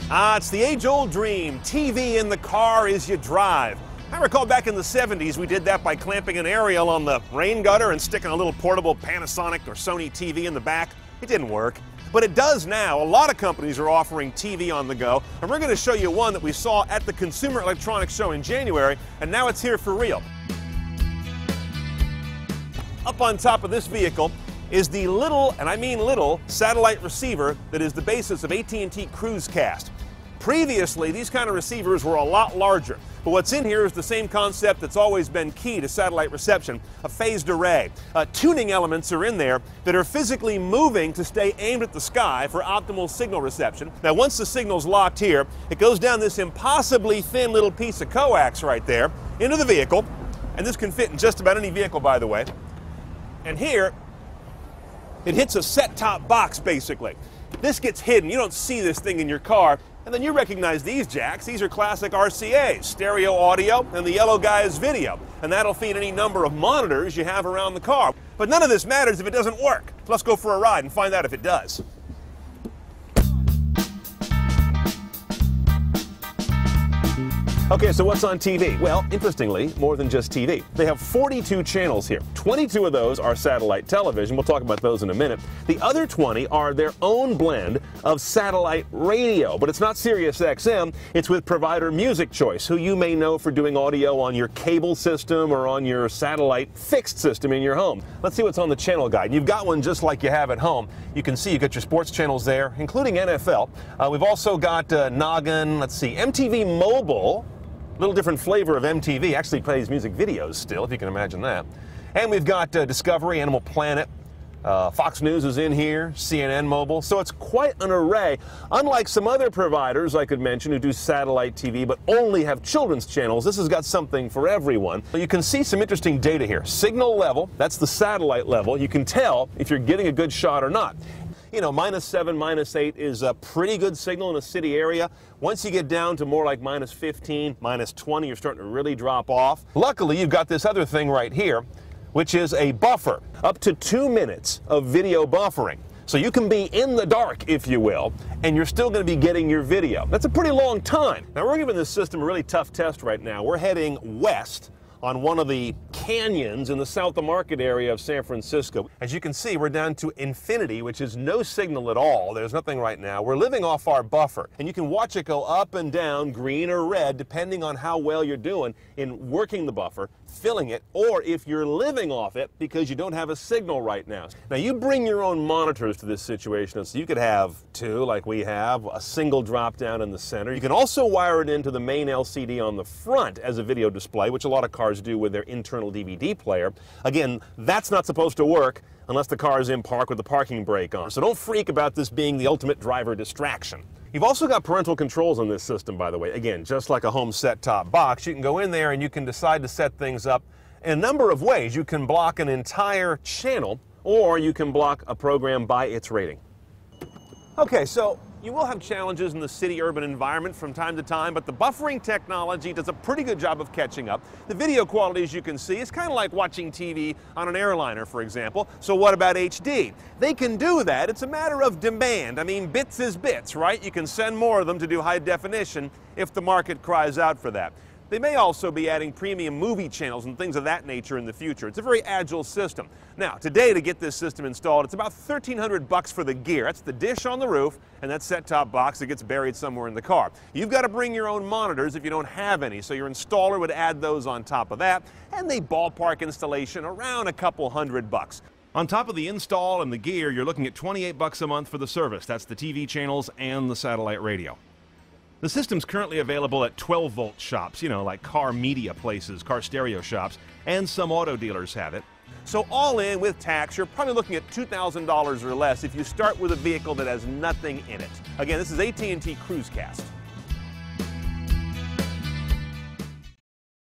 It's the age-old dream, TV in the car as you drive. I recall back in the 70s we did that by clamping an aerial on the rain gutter and sticking a little portable Panasonic or Sony TV in the back. It didn't work, but it does now. A lot of companies are offering TV on the go, and we're going to show you one that we saw at the Consumer Electronics Show in January, and now it's here for real. Up on top of this vehicle is the little, and I mean little, satellite receiver that is the basis of AT&T CruiseCast. Previously, these kind of receivers were a lot larger, but what's in here is the same concept that's always been key to satellite reception, a phased array. Tuning elements are in there that are physically moving to stay aimed at the sky for optimal signal reception. Now, once the signal's locked here, it goes down this impossibly thin little piece of coax right there into the vehicle, and this can fit in just about any vehicle, by the way. And here, it hits a set-top box, basically. This gets hidden. You don't see this thing in your car. And then you recognize these jacks. These are classic RCAs, stereo audio, and the yellow guy is video. And that'll feed any number of monitors you have around the car. But none of this matters if it doesn't work. So let's go for a ride and find out if it does. Okay, so what's on TV? Well, interestingly, more than just TV. They have 42 channels here. 22 of those are satellite television. We'll talk about those in a minute. The other 20 are their own blend of satellite radio, but it's not Sirius XM. It's with provider Music Choice, who you may know for doing audio on your cable system or on your satellite fixed system in your home. Let's see what's on the channel guide. You've got one just like you have at home. You can see you've got your sports channels there, including NFL. We've also got Noggin, let's see, MTV Mobile. Little different flavor of MTV, actually plays music videos still, if you can imagine that. And we've got Discovery, Animal Planet, Fox News is in here, CNN Mobile, so it's quite an array. Unlike some other providers I could mention who do satellite TV but only have children's channels, this has got something for everyone. You can see some interesting data here. Signal level, that's the satellite level. You can tell if you're getting a good shot or not. You know, -7, -8 is a pretty good signal in a city area. Once you get down to more like -15, -20, you're starting to really drop off. Luckily, you've got this other thing right here, which is a buffer, up to 2 minutes of video buffering. So you can be in the dark, if you will, and you're still going to be getting your video. That's a pretty long time. Now, we're giving this system a really tough test right now. We're heading west on one of the canyons in the South of Market area of San Francisco. As you can see, we're down to infinity, which is no signal at all. There's nothing right now. We're living off our buffer, and you can watch it go up and down, green or red, depending on how well you're doing in working the buffer, filling it, or if you're living off it because you don't have a signal right now. Now, you bring your own monitors to this situation, so you could have two like we have, a single drop down in the center. You can also wire it into the main LCD on the front as a video display, which a lot of cars do with their internal DVD player. Again, that's not supposed to work unless the car is in park with the parking brake on. So don't freak about this being the ultimate driver distraction. You've also got parental controls on this system, by the way. Again, just like a home set-top box, you can go in there and you can decide to set things up in a number of ways. You can block an entire channel, or you can block a program by its rating. Okay, so you will have challenges in the city-urban environment from time to time, but the buffering technology does a pretty good job of catching up. The video quality, as you can see, is kind of like watching TV on an airliner, for example. So what about HD? They can do that. It's a matter of demand. I mean, bits is bits, right? You can send more of them to do high definition if the market cries out for that. They may also be adding premium movie channels and things of that nature in the future. It's a very agile system. Now, today to get this system installed, it's about $1,300 for the gear. That's the dish on the roof and that set-top box that gets buried somewhere in the car. You've got to bring your own monitors if you don't have any, so your installer would add those on top of that, and they ballpark installation around a couple $100. On top of the install and the gear, you're looking at $28 a month for the service. That's the TV channels and the satellite radio. The system's currently available at 12-volt shops, you know, like car media places, car stereo shops, and some auto dealers have it. So all in with tax, you're probably looking at $2,000 or less if you start with a vehicle that has nothing in it. Again, this is AT&T CruiseCast.